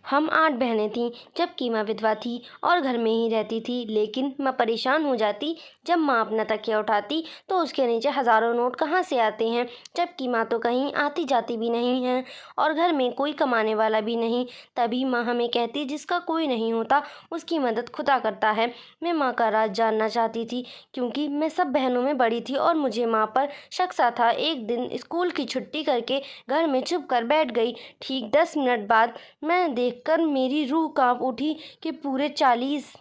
हम 8 बहनें थीं, जबकि माँ विधवा थी और घर में ही रहती थी। लेकिन मैं परेशान हो जाती जब माँ अपना तकिया उठाती तो उसके नीचे हज़ारों नोट कहाँ से आते हैं, जबकि माँ तो कहीं आती जाती भी नहीं है और घर में कोई कमाने वाला भी नहीं। तभी माँ हमें कहती, जिसका कोई नहीं होता उसकी मदद खुदा करता है। मैं माँ का राज जानना चाहती थी, क्योंकि मैं सब बहनों में बड़ी थी और मुझे माँ पर शक सा था। एक दिन स्कूल की छुट्टी करके घर में चुप कर बैठ गई। ठीक 10 मिनट बाद मैं देखकर मेरी रूह कांप उठी कि पूरे 40।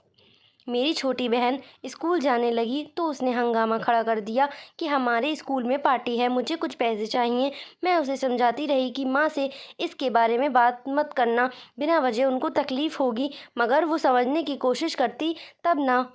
मेरी छोटी बहन स्कूल जाने लगी तो उसने हंगामा खड़ा कर दिया कि हमारे स्कूल में पार्टी है, मुझे कुछ पैसे चाहिए। मैं उसे समझाती रही कि माँ से इसके बारे में बात मत करना, बिना वजह उनको तकलीफ़ होगी, मगर वो समझने की कोशिश करती तब ना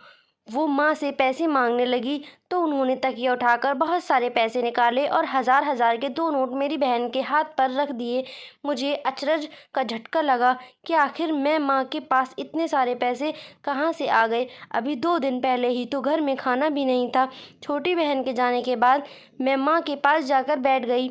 वो माँ से पैसे मांगने लगी। तो उन्होंने तकिया उठाकर बहुत सारे पैसे निकाले और हज़ार हज़ार के 2 नोट मेरी बहन के हाथ पर रख दिए। मुझे अचरज का झटका लगा कि आखिर मैं माँ के पास इतने सारे पैसे कहाँ से आ गए। अभी 2 दिन पहले ही तो घर में खाना भी नहीं था। छोटी बहन के जाने के बाद मैं माँ के पास जाकर बैठ गई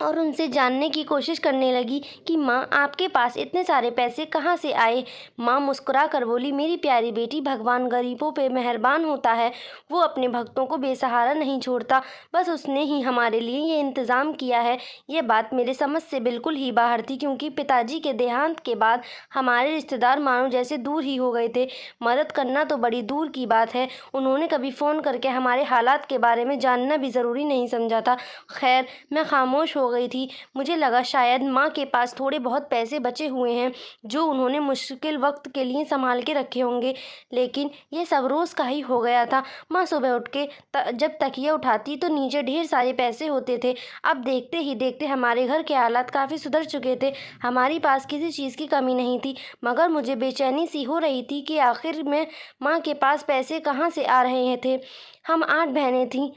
और उनसे जानने की कोशिश करने लगी कि माँ, आपके पास इतने सारे पैसे कहाँ से आए। माँ मुस्कुरा कर बोली, मेरी प्यारी बेटी, भगवान गरीबों पे मेहरबान होता है, वो अपने भक्तों को बेसहारा नहीं छोड़ता, बस उसने ही हमारे लिए ये इंतज़ाम किया है। ये बात मेरे समझ से बिल्कुल ही बाहर थी, क्योंकि पिताजी के देहांत के बाद हमारे रिश्तेदार मानो जैसे दूर ही हो गए थे। मदद करना तो बड़ी दूर की बात है, उन्होंने कभी फ़ोन करके हमारे हालात के बारे में जानना भी ज़रूरी नहीं समझा था। खैर, मैं खामोश हो गई थी। मुझे लगा शायद माँ के पास थोड़े बहुत पैसे बचे हुए हैं, जो उन्होंने मुश्किल वक्त के लिए संभाल के रखे होंगे। लेकिन यह सब रोज़ का ही हो गया था। माँ सुबह उठ के जब तकिया उठाती तो नीचे ढेर सारे पैसे होते थे। अब देखते ही देखते हमारे घर के हालात काफ़ी सुधर चुके थे। हमारे पास किसी चीज़ की कमी नहीं थी, मगर मुझे बेचैनी सी हो रही थी कि आखिर में माँ के पास पैसे कहाँ से आ रहे थे। हम 8 बहनें थीं।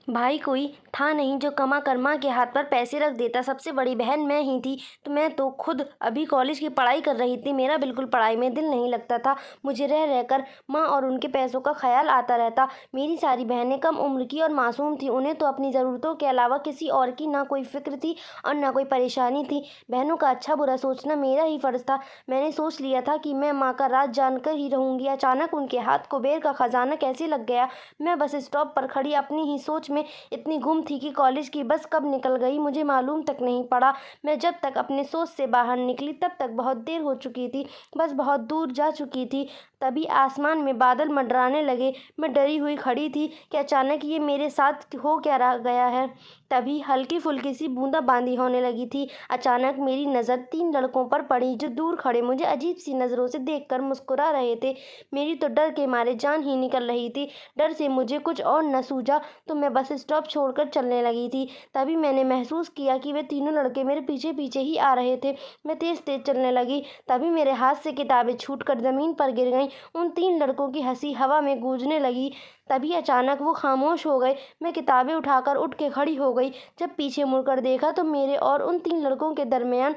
भाई कोई था नहीं जो कमा कर माँ के हाथ पर पैसे रख देता। सबसे बड़ी बहन मैं ही थी, तो मैं तो खुद अभी कॉलेज की पढ़ाई कर रही थी। मेरा बिल्कुल पढ़ाई में दिल नहीं लगता था। मुझे रह रहकर माँ और उनके पैसों का ख्याल आता रहता। मेरी सारी बहनें कम उम्र की और मासूम थी। उन्हें तो अपनी ज़रूरतों के अलावा किसी और की ना कोई फिक्र थी और ना कोई परेशानी थी। बहनों का अच्छा बुरा सोचना मेरा ही फ़र्ज़ था। मैंने सोच लिया था कि मैं माँ का राज जानकर ही रहूँगी। अचानक उनके हाथ कुबेर का खजाना कैसे लग गया। मैं बस स्टॉप पर खड़ी अपनी ही सोच में इतनी गुम थी कि कॉलेज की बस कब निकल गई मुझे मालूम तक नहीं पड़ा। मैं जब तक अपने सोच से बाहर निकली तब तक बहुत देर हो चुकी थी, बस बहुत दूर जा चुकी थी। तभी आसमान में बादल मंडराने लगे। मैं डरी हुई खड़ी थी कि अचानक ये मेरे साथ हो क्या रह गया है। तभी हल्की फुल्की सी बूंदाबांदी होने लगी थी। अचानक मेरी नज़र 3 लड़कों पर पड़ी, जो दूर खड़े मुझे अजीब सी नज़रों से देखकर मुस्कुरा रहे थे। मेरी तो डर के मारे जान ही निकल रही थी। डर से मुझे कुछ और न सूझा तो मैं बस स्टॉप छोड़कर चलने लगी थी। तभी मैंने महसूस किया कि वे तीनों लड़के मेरे पीछे पीछे ही आ रहे थे। मैं तेज़ तेज़ चलने लगी। तभी मेरे हाथ से किताबें छूटकर ज़मीन पर गिर गईं। उन 3 लड़कों की हंसी हवा में गूंजने लगी। तभी अचानक वो खामोश हो गए। मैं किताबें उठाकर उठ के खड़ी हो गई। जब पीछे मुड़कर देखा तो मेरे और उन 3 लड़कों के दरमियान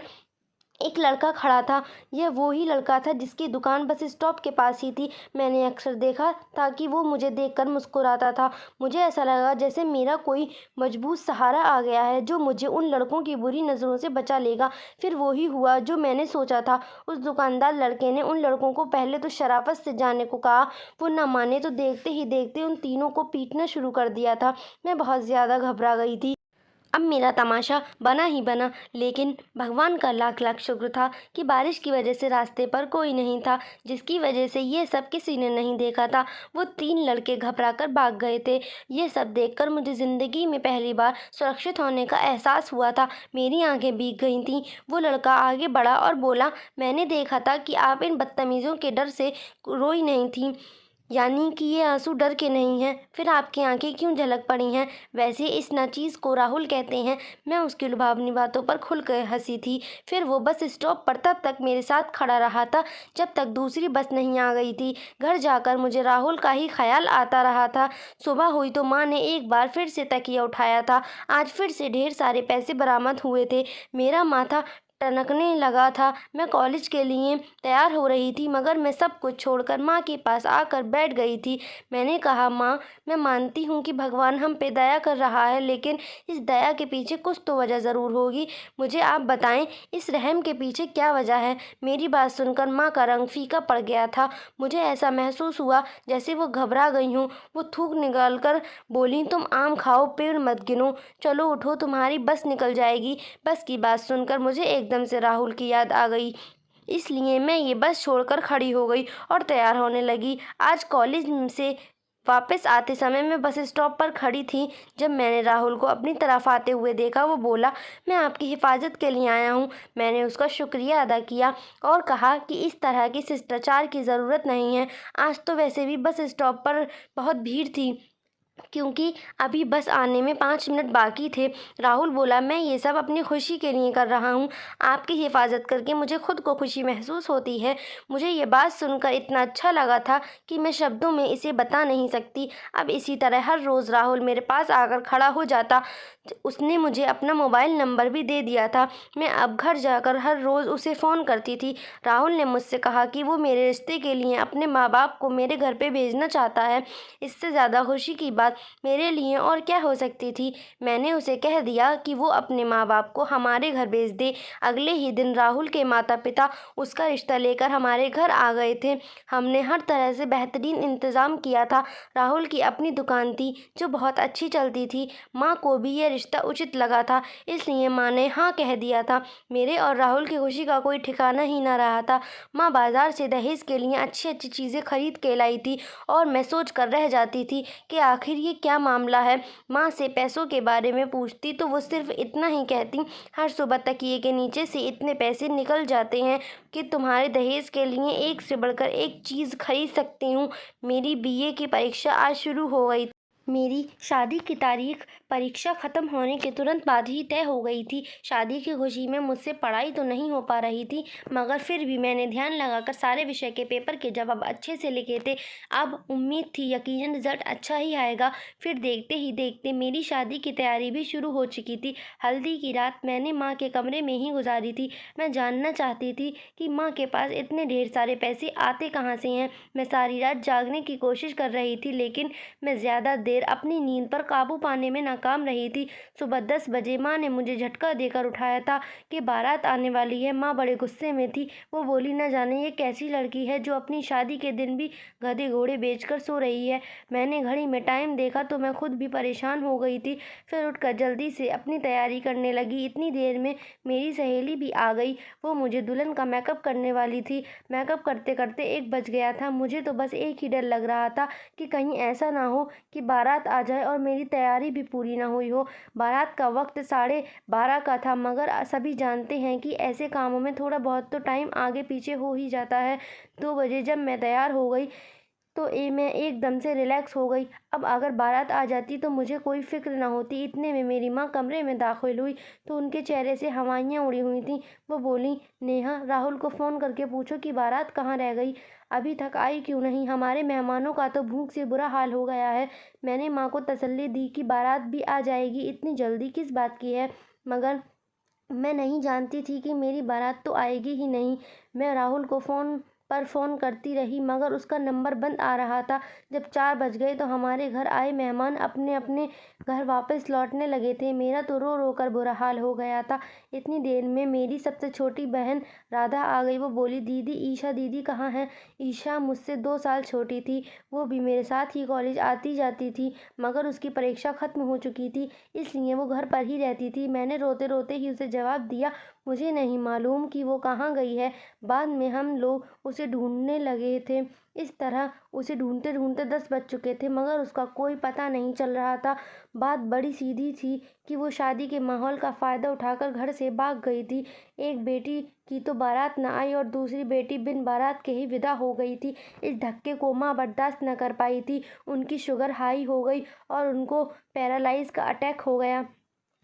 एक लड़का खड़ा था। यह वो ही लड़का था जिसकी दुकान बस स्टॉप के पास ही थी। मैंने अक्सर देखा था कि वो मुझे देखकर मुस्कुराता था। मुझे ऐसा लगा जैसे मेरा कोई मजबूत सहारा आ गया है, जो मुझे उन लड़कों की बुरी नज़रों से बचा लेगा। फिर वो ही हुआ जो मैंने सोचा था। उस दुकानदार लड़के ने उन लड़कों को पहले तो शराफत से जाने को कहा। वो न माने तो देखते ही देखते उन तीनों को पीटना शुरू कर दिया था। मैं बहुत ज़्यादा घबरा गई थी। अब मेरा तमाशा बना ही बना, लेकिन भगवान का लाख लाख शुक्र था कि बारिश की वजह से रास्ते पर कोई नहीं था, जिसकी वजह से ये सब किसी ने नहीं देखा था। वो 3 लड़के घबराकर भाग गए थे। ये सब देखकर मुझे ज़िंदगी में पहली बार सुरक्षित होने का एहसास हुआ था। मेरी आंखें भीग गई थीं। वो लड़का आगे बढ़ा और बोला, मैंने देखा था कि आप इन बदतमीज़ों के डर से रोई नहीं थी, यानी कि ये आंसू डर के नहीं हैं। फिर आपकी आंखें क्यों झलक पड़ी हैं? वैसे इस नाचीज़ को राहुल कहते हैं। मैं उसकी लुभावनी बातों पर खुलकर हंसी थी। फिर वो बस स्टॉप पर तब तक मेरे साथ खड़ा रहा था जब तक दूसरी बस नहीं आ गई थी। घर जाकर मुझे राहुल का ही ख्याल आता रहा था। सुबह हुई तो माँ ने एक बार फिर से तकिया उठाया था। आज फिर से ढेर सारे पैसे बरामद हुए थे। मेरा माथा टनकने लगा था। मैं कॉलेज के लिए तैयार हो रही थी मगर मैं सब कुछ छोड़कर माँ के पास आकर बैठ गई थी। मैंने कहा, माँ, मैं मानती हूँ कि भगवान हम पे दया कर रहा है, लेकिन इस दया के पीछे कुछ तो वजह ज़रूर होगी। मुझे आप बताएं, इस रहम के पीछे क्या वजह है? मेरी बात सुनकर माँ का रंग फीका पड़ गया था। मुझे ऐसा महसूस हुआ जैसे वो घबरा गई हूँ। वो थूक निकाल कर बोली, तुम आम खाओ, पेड़ मत गिनो। चलो उठो, तुम्हारी बस निकल जाएगी। बस की बात सुनकर मुझे एकदम से राहुल की याद आ गई, इसलिए मैं ये बस छोड़कर खड़ी हो गई और तैयार होने लगी। आज कॉलेज से वापस आते समय मैं बस स्टॉप पर खड़ी थी। जब मैंने राहुल को अपनी तरफ आते हुए देखा, वो बोला, मैं आपकी हिफाजत के लिए आया हूँ। मैंने उसका शुक्रिया अदा किया और कहा कि इस तरह की शिष्टाचार की ज़रूरत नहीं है। आज तो वैसे भी बस स्टॉप पर बहुत भीड़ थी, क्योंकि अभी बस आने में 5 मिनट बाकी थे। राहुल बोला, मैं ये सब अपनी खुशी के लिए कर रहा हूँ। आपकी हिफाजत करके मुझे खुद को खुशी महसूस होती है। मुझे ये बात सुनकर इतना अच्छा लगा था कि मैं शब्दों में इसे बता नहीं सकती। अब इसी तरह हर रोज़ राहुल मेरे पास आकर खड़ा हो जाता। उसने मुझे अपना मोबाइल नंबर भी दे दिया था। मैं अब घर जाकर हर रोज़ उसे फ़ोन करती थी। राहुल ने मुझसे कहा कि वो मेरे रिश्ते के लिए अपने माँ बाप को मेरे घर पे भेजना चाहता है। इससे ज़्यादा खुशी की बात मेरे लिए और क्या हो सकती थी। मैंने उसे कह दिया कि वो अपने माँ बाप को हमारे घर भेज दे। अगले ही दिन राहुल के माता पिता उसका रिश्ता लेकर हमारे घर आ गए थे। हमने हर तरह से बेहतरीन इंतज़ाम किया था। राहुल की अपनी दुकान थी जो बहुत अच्छी चलती थी। माँ को भी यह रिश्ता उचित लगा था, इसलिए माँ ने हाँ कह दिया था। मेरे और राहुल की खुशी का कोई ठिकाना ही न रहा था। माँ बाजार से दहेज के लिए अच्छी अच्छी चीज़ें खरीद के लाई थी और मैं सोच कर रह जाती थी कि आखिर ये क्या मामला है। माँ से पैसों के बारे में पूछती तो वो सिर्फ इतना ही कहती, हर सुबह तकिए के नीचे से इतने पैसे निकल जाते हैं कि तुम्हारे दहेज के लिए एक से बढ़कर एक चीज़ खरीद सकती हूँ। मेरी बीए की परीक्षा आज शुरू हो गई। मेरी शादी की तारीख परीक्षा ख़त्म होने के तुरंत बाद ही तय हो गई थी। शादी की खुशी में मुझसे पढ़ाई तो नहीं हो पा रही थी, मगर फिर भी मैंने ध्यान लगाकर सारे विषय के पेपर के जवाब अच्छे से लिखे थे। अब उम्मीद थी यकीनन रिजल्ट अच्छा ही आएगा। फिर देखते ही देखते मेरी शादी की तैयारी भी शुरू हो चुकी थी। हल्दी की रात मैंने माँ के कमरे में ही गुजारी थी। मैं जानना चाहती थी कि माँ के पास इतने ढेर सारे पैसे आते कहाँ से हैं। मैं सारी रात जागने की कोशिश कर रही थी, लेकिन मैं ज़्यादा देर अपनी नींद पर काबू पाने में नाकाम रही थी। सुबह 10 बजे माँ ने मुझे झटका देकर उठाया था कि बारात आने वाली है। माँ बड़े गुस्से में थी। वो बोली, न जाने ये कैसी लड़की है जो अपनी शादी के दिन भी गधे घोड़े बेचकर सो रही है। मैंने घड़ी में टाइम देखा तो मैं खुद भी परेशान हो गई थी। फिर उठकर जल्दी से अपनी तैयारी करने लगी। इतनी देर में मेरी सहेली भी आ गई। वो मुझे दुल्हन का मेकअप करने वाली थी। मेकअप करते करते 1 बज गया था। मुझे तो बस एक ही डर लग रहा था कि कहीं ऐसा ना हो कि बारात आ जाए और मेरी तैयारी भी पूरी ना हुई हो। बारात का वक्त 12:30 का था, मगर सभी जानते हैं कि ऐसे कामों में थोड़ा बहुत तो टाइम आगे पीछे हो ही जाता है। 2 बजे जब मैं तैयार हो गई तो मैं एकदम से रिलैक्स हो गई। अब अगर बारात आ जाती तो मुझे कोई फ़िक्र ना होती। इतने में मेरी माँ कमरे में दाखिल हुई तो उनके चेहरे से हवाइयाँ उड़ी हुई थीं। वो बोली, नेहा, राहुल को फ़ोन करके पूछो कि बारात कहाँ रह गई, अभी तक आई क्यों नहीं। हमारे मेहमानों का तो भूख से बुरा हाल हो गया है। मैंने माँ को तसल्ली दी कि बारात भी आ जाएगी, इतनी जल्दी किस बात की है। मगर मैं नहीं जानती थी कि मेरी बारात तो आएगी ही नहीं। मैं राहुल को फ़ोन करती रही, मगर उसका नंबर बंद आ रहा था। जब 4 बज गए तो हमारे घर आए मेहमान अपने अपने घर वापस लौटने लगे थे। मेरा तो रो रो कर बुरा हाल हो गया था। इतनी देर में मेरी सबसे छोटी बहन राधा आ गई। वो बोली, दीदी, ईशा दीदी कहाँ हैं। ईशा मुझसे 2 साल छोटी थी। वो भी मेरे साथ ही कॉलेज आती जाती थी, मगर उसकी परीक्षा ख़त्म हो चुकी थी, इसलिए वो घर पर ही रहती थी। मैंने रोते रोते ही उसे जवाब दिया, मुझे नहीं मालूम कि वो कहाँ गई है। बाद में हम लोग उसे ढूंढने लगे थे। इस तरह उसे ढूंढते ढूंढते 10 बज चुके थे, मगर उसका कोई पता नहीं चल रहा था। बात बड़ी सीधी थी कि वो शादी के माहौल का फ़ायदा उठाकर घर से भाग गई थी। एक बेटी की तो बारात न आई और दूसरी बेटी बिन बारात के ही विदा हो गई थी। इस धक्के को माँ बर्दाश्त न कर पाई थी। उनकी शुगर हाई हो गई और उनको पैरालाइज का अटैक हो गया।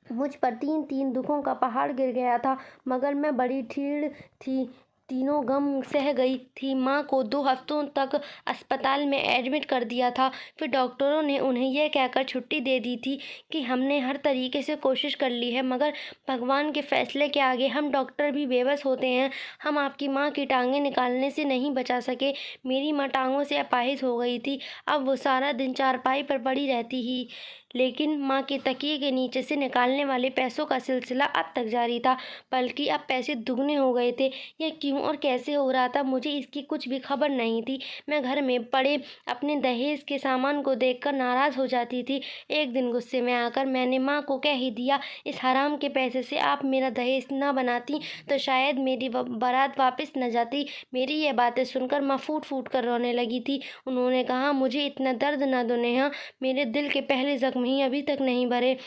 मुझ पर 3-3 दुखों का पहाड़ गिर गया था, मगर मैं बड़ी ढीठ थी। तीनों गम सह गई थी। माँ को 2 हफ्तों तक अस्पताल में एडमिट कर दिया था। फिर डॉक्टरों ने उन्हें यह कहकर छुट्टी दे दी थी कि हमने हर तरीके से कोशिश कर ली है, मगर भगवान के फैसले के आगे हम डॉक्टर भी बेबस होते हैं। हम आपकी माँ की टांगें निकालने से नहीं बचा सके। मेरी माँ टांगों से अपाहिज हो गई थी। अब वो सारा दिन चारपाई पर पड़ी रहती ही, लेकिन माँ के तकिए के नीचे से निकालने वाले पैसों का सिलसिला अब तक जारी था, बल्कि अब पैसे दुगने हो गए थे। यह क्यों और कैसे हो रहा था, मुझे इसकी कुछ भी खबर नहीं थी। मैं घर में पड़े अपने दहेज के सामान को देखकर नाराज़ हो जाती थी। एक दिन गुस्से में आकर मैंने माँ को कह ही दिया, इस हराम के पैसे से आप मेरा दहेज न बनाती तो शायद मेरी बारात वापस न जाती। मेरी यह बातें सुनकर माँ फूट फूट कर रोने लगी थी। उन्होंने कहा, मुझे इतना दर्द न दो नेहा, मेरे दिल के पहले जख्म ही अभी तक नहीं भरे।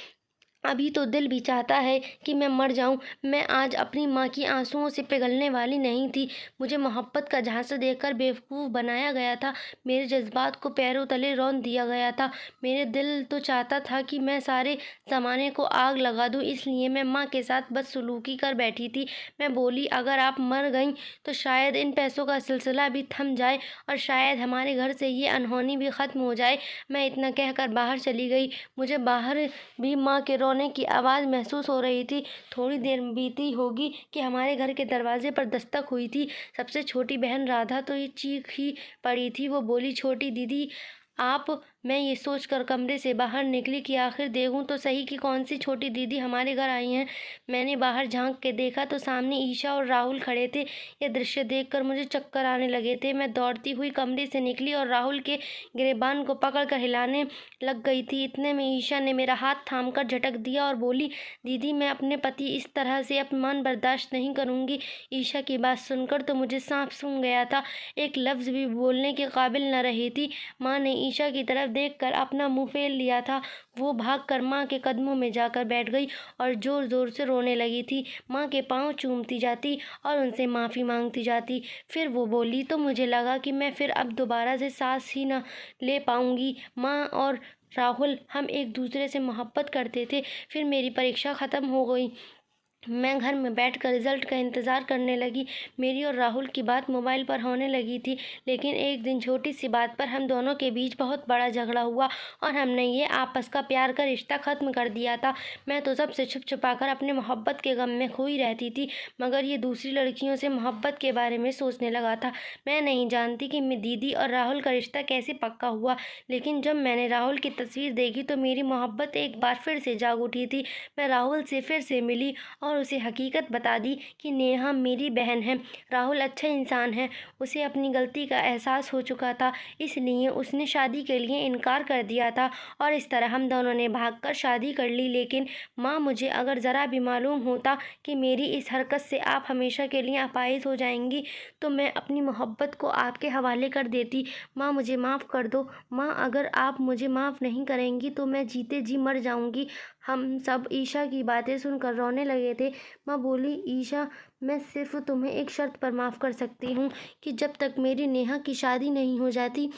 अभी तो दिल भी चाहता है कि मैं मर जाऊं। मैं आज अपनी माँ की आंसुओं से पिघलने वाली नहीं थी। मुझे मोहब्बत का झांसा देकर बेवकूफ़ बनाया गया था। मेरे जज्बात को पैरों तले रौंद दिया गया था। मेरे दिल तो चाहता था कि मैं सारे ज़माने को आग लगा दूं, इसलिए मैं माँ के साथ बदसलूकी कर बैठी थी। मैं बोली, अगर आप मर गईं तो शायद इन पैसों का सिलसिला भी थम जाए और शायद हमारे घर से ये अनहोनी भी ख़त्म हो जाए। मैं इतना कहकर बाहर चली गई। मुझे बाहर भी माँ के रोने की आवाज़ महसूस हो रही थी। थोड़ी देर बीती होगी कि हमारे घर के दरवाजे पर दस्तक हुई थी। सबसे छोटी बहन राधा तो ये चीख ही पड़ी थी। वो बोली, छोटी दीदी आप। मैं ये सोचकर कमरे से बाहर निकली कि आखिर देखूं तो सही कि कौन सी छोटी दीदी हमारे घर आई हैं। मैंने बाहर झांक के देखा तो सामने ईशा और राहुल खड़े थे। यह दृश्य देखकर मुझे चक्कर आने लगे थे। मैं दौड़ती हुई कमरे से निकली और राहुल के गिरेबान को पकड़कर हिलाने लग गई थी। इतने में ईशा ने मेरा हाथ थामकर झटक दिया और बोली, दीदी मैं अपने पति इस तरह से अपमान बर्दाश्त नहीं करूँगी। ईशा की बात सुनकर तो मुझे सांप सूंघ गया था। एक लफ्ज़ भी बोलने के काबिल न रही थी। माँ ने ईशा की तरफ देखकर अपना मुंह फेर लिया था। वो भागकर माँ के कदमों में जाकर बैठ गई और ज़ोर ज़ोर से रोने लगी थी। माँ के पाँव चूमती जाती और उनसे माफ़ी मांगती जाती। फिर वो बोली तो मुझे लगा कि मैं फिर अब दोबारा से सांस ही न ले पाऊँगी। माँ और राहुल हम एक दूसरे से मोहब्बत करते थे। फिर मेरी परीक्षा ख़त्म हो गई। मैं घर में बैठकर रिज़ल्ट का इंतज़ार करने लगी। मेरी और राहुल की बात मोबाइल पर होने लगी थी, लेकिन एक दिन छोटी सी बात पर हम दोनों के बीच बहुत बड़ा झगड़ा हुआ और हमने ये आपस का प्यार का रिश्ता ख़त्म कर दिया था। मैं तो सबसे छुप छुपाकर अपने मोहब्बत के गम में खोई रहती थी, मगर ये दूसरी लड़कियों से मोहब्बत के बारे में सोचने लगा था। मैं नहीं जानती कि मैं दीदी और राहुल का रिश्ता कैसे पक्का हुआ, लेकिन जब मैंने राहुल की तस्वीर देखी तो मेरी मोहब्बत एक बार फिर से जाग उठी थी। मैं राहुल से फिर से मिली और उसे हकीकत बता दी कि नेहा मेरी बहन है। राहुल अच्छा इंसान है। उसे अपनी गलती का एहसास हो चुका था, इसलिए उसने शादी के लिए इनकार कर दिया था और इस तरह हम दोनों ने भागकर शादी कर ली। लेकिन माँ, मुझे अगर ज़रा भी मालूम होता कि मेरी इस हरकत से आप हमेशा के लिए अपाहिज हो जाएंगी तो मैं अपनी मोहब्बत को आपके हवाले कर देती। माँ, मुझे माफ़ कर दो। माँ, अगर आप मुझे माफ़ नहीं करेंगी तो मैं जीते जी मर जाऊंगी। हम सब ईशा की बातें सुनकर रोने लगे थे। माँ बोली, ईशा मैं सिर्फ तुम्हें एक शर्त पर माफ़ कर सकती हूँ कि जब तक मेरी नेहा की शादी नहीं हो जाती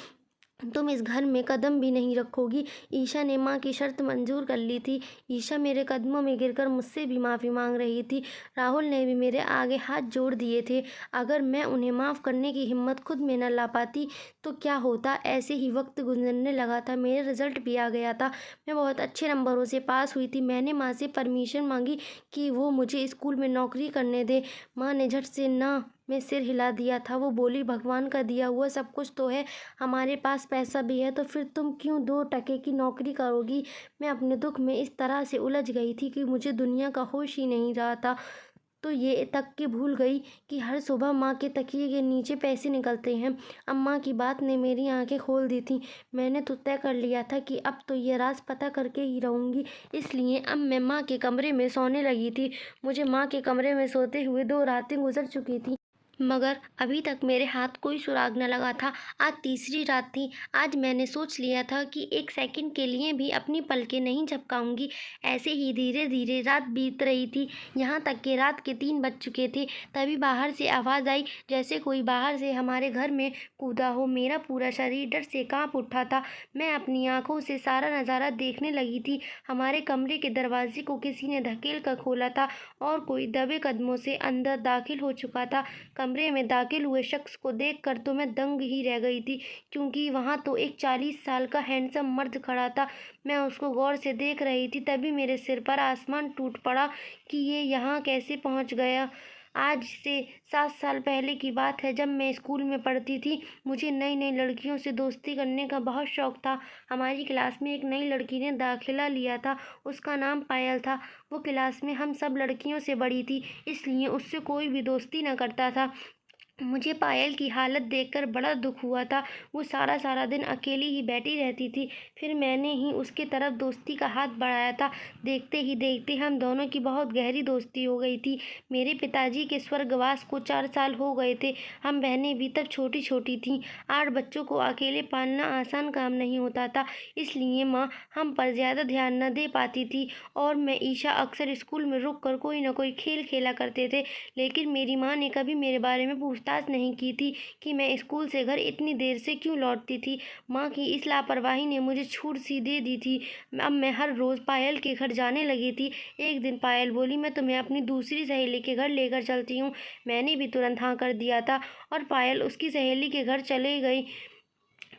तुम इस घर में कदम भी नहीं रखोगी। ईशा ने माँ की शर्त मंजूर कर ली थी। ईशा मेरे कदमों में गिरकर मुझसे भी माफ़ी मांग रही थी। राहुल ने भी मेरे आगे हाथ जोड़ दिए थे। अगर मैं उन्हें माफ़ करने की हिम्मत खुद में न ला पाती तो क्या होता। ऐसे ही वक्त गुजरने लगा था। मेरे रिज़ल्ट भी आ गया था। मैं बहुत अच्छे नंबरों से पास हुई थी। मैंने माँ से परमिशन मांगी कि वो मुझे स्कूल में नौकरी करने दे। माँ ने झट से ना में सिर हिला दिया था। वो बोली, भगवान का दिया हुआ सब कुछ तो है, हमारे पास पैसा भी है, तो फिर तुम क्यों 2 टके की नौकरी करोगी। मैं अपने दुख में इस तरह से उलझ गई थी कि मुझे दुनिया का होश ही नहीं रहा था। तो ये तक कि भूल गई कि हर सुबह माँ के तकिए के नीचे पैसे निकलते हैं। अम्मा की बात ने मेरी आंखें खोल दी थी। मैंने तो तय कर लिया था कि अब तो ये राज पता करके ही रहूँगी। इसलिए अब मैं माँ के कमरे में सोने लगी थी। मुझे माँ के कमरे में सोते हुए 2 रातें गुजर चुकी थी, मगर अभी तक मेरे हाथ कोई सुराग न लगा था। आज तीसरी रात थी। आज मैंने सोच लिया था कि एक सेकंड के लिए भी अपनी पलकें नहीं झपकाऊंगी। ऐसे ही धीरे धीरे रात बीत रही थी, यहाँ तक कि रात के 3 बज चुके थे। तभी बाहर से आवाज़ आई, जैसे कोई बाहर से हमारे घर में कूदा हो। मेरा पूरा शरीर डर से कांप उठा था। मैं अपनी आंखों से सारा नज़ारा देखने लगी थी। हमारे कमरे के दरवाजे को किसी ने धकेल कर खोला था और कोई दबे कदमों से अंदर दाखिल हो चुका था। कमरे में दाखिल हुए शख्स को देखकर तो मैं दंग ही रह गई थी, क्योंकि वहाँ तो एक 40 साल का हैंडसम मर्द खड़ा था। मैं उसको गौर से देख रही थी, तभी मेरे सिर पर आसमान टूट पड़ा कि ये यहाँ कैसे पहुँच गया। आज से 7 साल पहले की बात है, जब मैं स्कूल में पढ़ती थी। मुझे नई नई लड़कियों से दोस्ती करने का बहुत शौक था। हमारी क्लास में एक नई लड़की ने दाखिला लिया था, उसका नाम पायल था। वो क्लास में हम सब लड़कियों से बड़ी थी, इसलिए उससे कोई भी दोस्ती न करता था। मुझे पायल की हालत देखकर बड़ा दुख हुआ था। वो सारा सारा दिन अकेली ही बैठी रहती थी। फिर मैंने ही उसकी तरफ दोस्ती का हाथ बढ़ाया था। देखते ही देखते हम दोनों की बहुत गहरी दोस्ती हो गई थी। मेरे पिताजी के स्वर्गवास को 4 साल हो गए थे। हम बहनें भी तब छोटी छोटी थीं। 8 बच्चों को अकेले पालना आसान काम नहीं होता था, इसलिए माँ हम पर ज़्यादा ध्यान न दे पाती थी और मैं ईशा अक्सर स्कूल में रुक कर कोई न कोई खेल खेला करते थे। लेकिन मेरी माँ ने कभी मेरे बारे में पूछताछ नहीं की थी कि मैं स्कूल से घर इतनी देर से क्यों लौटती थी। माँ की इस लापरवाही ने मुझे छूट सी दे दी थी। अब मैं हर रोज़ पायल के घर जाने लगी थी। एक दिन पायल बोली, मैं तुम्हें अपनी दूसरी सहेली के घर लेकर चलती हूँ। मैंने भी तुरंत हाँ कर दिया था और पायल उसकी सहेली के घर चले गई।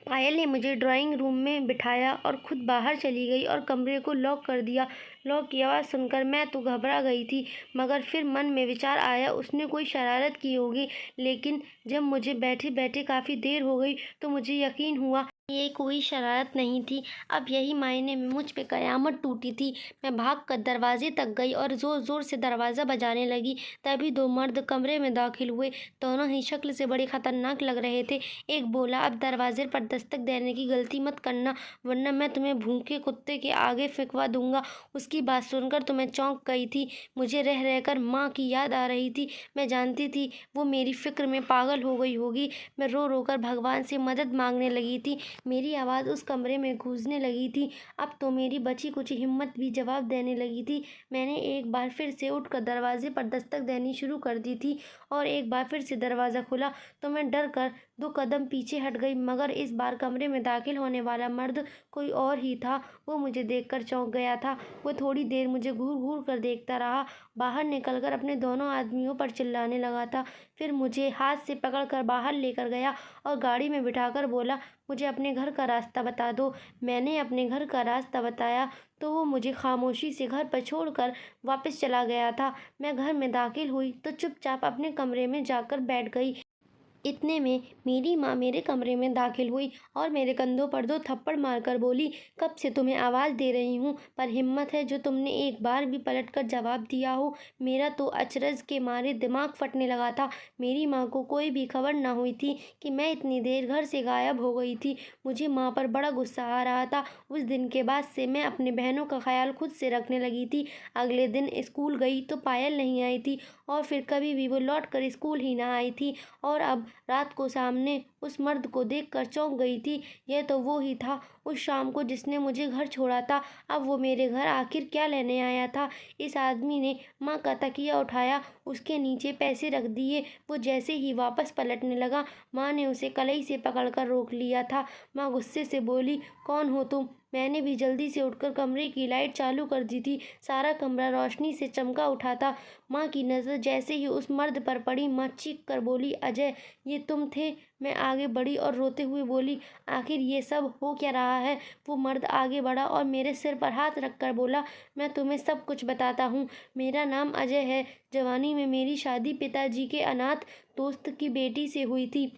पायल ने मुझे ड्राइंग रूम में बिठाया और खुद बाहर चली गई और कमरे को लॉक कर दिया। लॉक की आवाज़ सुनकर मैं तो घबरा गई थी, मगर फिर मन में विचार आया उसने कोई शरारत की होगी। लेकिन जब मुझे बैठे बैठे काफ़ी देर हो गई तो मुझे यकीन हुआ ये कोई शरारत नहीं थी। अब यही मायने में मुझ पे कयामत टूटी थी। मैं भागकर दरवाजे तक गई और ज़ोर ज़ोर से दरवाज़ा बजाने लगी। तभी 2 मर्द कमरे में दाखिल हुए। दोनों ही शक्ल से बड़े खतरनाक लग रहे थे। एक बोला, अब दरवाजे पर दस्तक देने की गलती मत करना, वरना मैं तुम्हें भूखे कुत्ते के आगे फेंकवा दूंगा। उसकी बात सुनकर तो मैं चौंक गई थी। मुझे रह रहकर माँ की याद आ रही थी। मैं जानती थी वो मेरी फिक्र में पागल हो गई होगी। मैं रो रो कर भगवान से मदद मांगने लगी थी। मेरी आवाज़ उस कमरे में गूंजने लगी थी। अब तो मेरी बची कुछ हिम्मत भी जवाब देने लगी थी। मैंने एक बार फिर से उठकर दरवाजे पर दस्तक देनी शुरू कर दी थी और एक बार फिर से दरवाज़ा खुला तो मैं डर कर 2 कदम पीछे हट गई, मगर इस बार कमरे में दाखिल होने वाला मर्द कोई और ही था। वो मुझे देखकर चौंक गया था। वो थोड़ी देर मुझे घूर घूर कर देखता रहा, बाहर निकलकर अपने दोनों आदमियों पर चिल्लाने लगा था। फिर मुझे हाथ से पकड़कर बाहर लेकर गया और गाड़ी में बिठाकर बोला, मुझे अपने घर का रास्ता बता दो। मैंने अपने घर का रास्ता बताया तो वो मुझे खामोशी से घर पर छोड़कर वापस चला गया था। मैं घर में दाखिल हुई तो चुपचाप अपने कमरे में जाकर बैठ गई। इतने में मेरी माँ मेरे कमरे में दाखिल हुई और मेरे कंधों पर 2 थप्पड़ मारकर बोली, कब से तुम्हें आवाज़ दे रही हूँ, पर हिम्मत है जो तुमने एक बार भी पलटकर जवाब दिया हो। मेरा तो अचरज के मारे दिमाग फटने लगा था। मेरी माँ को कोई भी खबर न हुई थी कि मैं इतनी देर घर से गायब हो गई थी। मुझे माँ पर बड़ा गुस्सा आ रहा था। उस दिन के बाद से मैं अपनी बहनों का ख्याल खुद से रखने लगी थी। अगले दिन स्कूल गई तो पायल नहीं आई थी और फिर कभी भी वो लौट कर स्कूल ही ना आई थी। और अब रात को सामने उस मर्द को देखकर चौंक गई थी। यह तो वो ही था उस शाम को जिसने मुझे घर छोड़ा था। अब वो मेरे घर आखिर क्या लेने आया था। इस आदमी ने माँ का तकिया उठाया, उसके नीचे पैसे रख दिए। वो जैसे ही वापस पलटने लगा, माँ ने उसे कलाई से पकड़कर रोक लिया था। माँ गुस्से से बोली, कौन हो तुम। मैंने भी जल्दी से उठकर कमरे की लाइट चालू कर दी थी। सारा कमरा रोशनी से चमका उठा था। माँ की नज़र जैसे ही उस मर्द पर पड़ी, माँ चीख कर बोली, अजय, ये तुम थे। मैं आगे बढ़ी और रोते हुए बोली, आखिर ये सब हो क्या रहा है। वो मर्द आगे बढ़ा और मेरे सिर पर हाथ रखकर बोला, मैं तुम्हें सब कुछ बताता हूँ। मेरा नाम अजय है। जवानी में मेरी शादी पिताजी के अनाथ दोस्त की बेटी से हुई थी।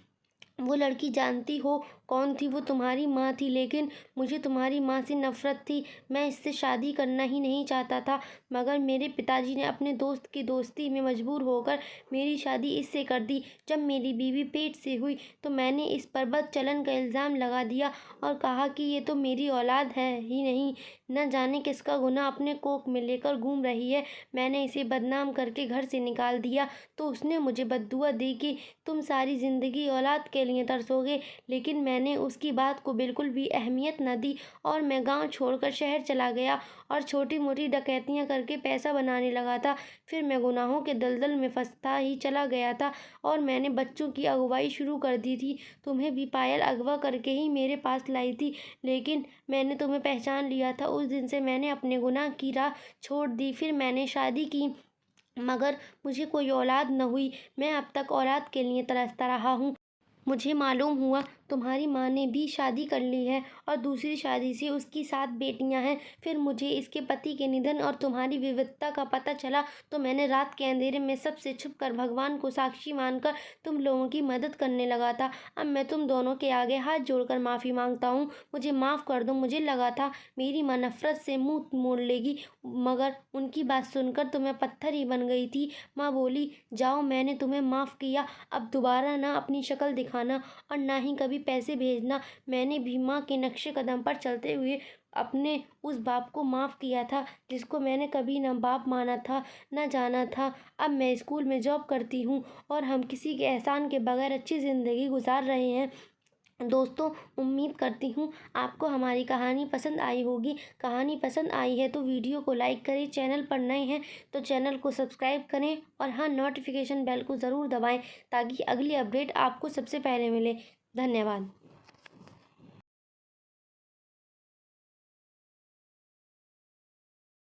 वो लड़की जानती हो कौन थी। वो तुम्हारी माँ थी, लेकिन मुझे तुम्हारी माँ से नफ़रत थी। मैं इससे शादी करना ही नहीं चाहता था, मगर मेरे पिताजी ने अपने दोस्त की दोस्ती में मजबूर होकर मेरी शादी इससे कर दी। जब मेरी बीवी पेट से हुई तो मैंने इस पर बदचलन का इल्ज़ाम लगा दिया और कहा कि ये तो मेरी औलाद है ही नहीं, न जाने किसका गुनाह अपने कोख में लेकर घूम रही है। मैंने इसे बदनाम करके घर से निकाल दिया तो उसने मुझे बद्दुआ दी कि तुम सारी ज़िंदगी औलाद के लिए तरसोगे। लेकिन मैंने उसकी बात को बिल्कुल भी अहमियत न दी और मैं गांव छोड़कर शहर चला गया और छोटी मोटी डकैतियां करके पैसा बनाने लगा था। फिर मैं गुनाहों के दलदल में फंसता ही चला गया था और मैंने बच्चों की अगुवाई शुरू कर दी थी। तुम्हें भी पायल अगवा करके ही मेरे पास लाई थी, लेकिन मैंने तुम्हें पहचान लिया था। उस दिन से मैंने अपने गुनाह की राह छोड़ दी। फिर मैंने शादी की मगर मुझे कोई औलाद न हुई। मैं अब तक औलाद के लिए तरसता रहा हूँ। मुझे मालूम हुआ तुम्हारी माँ ने भी शादी कर ली है और दूसरी शादी से उसकी 7 बेटियां हैं। फिर मुझे इसके पति के निधन और तुम्हारी विविधता का पता चला तो मैंने रात के अंधेरे में सबसे छुपकर भगवान को साक्षी मानकर तुम लोगों की मदद करने लगा था। अब मैं तुम दोनों के आगे हाथ जोड़कर माफ़ी मांगता हूँ। मुझे माफ़ कर दो। मुझे लगा था मेरी माँ नफ़रत से मुँह मोड़ लेगी, मगर उनकी बात सुनकर तो मैं पत्थर ही बन गई थी। माँ बोली, जाओ, मैंने तुम्हें माफ़ किया, अब दोबारा ना अपनी शक्ल दिखाना और ना ही कभी पैसे भेजना। मैंने भी माँ के नक्शे कदम पर चलते हुए अपने उस बाप को माफ़ किया था जिसको मैंने कभी ना बाप माना था, ना जाना था। अब मैं स्कूल में जॉब करती हूँ और हम किसी के एहसान के बगैर अच्छी ज़िंदगी गुजार रहे हैं। दोस्तों, उम्मीद करती हूँ आपको हमारी कहानी पसंद आई होगी। कहानी पसंद आई है तो वीडियो को लाइक करें, चैनल पर नए हैं तो चैनल को सब्सक्राइब करें और हाँ, नोटिफिकेशन बेल को ज़रूर दबाएं ताकि अगली अपडेट आपको सबसे पहले मिले। धन्यवाद।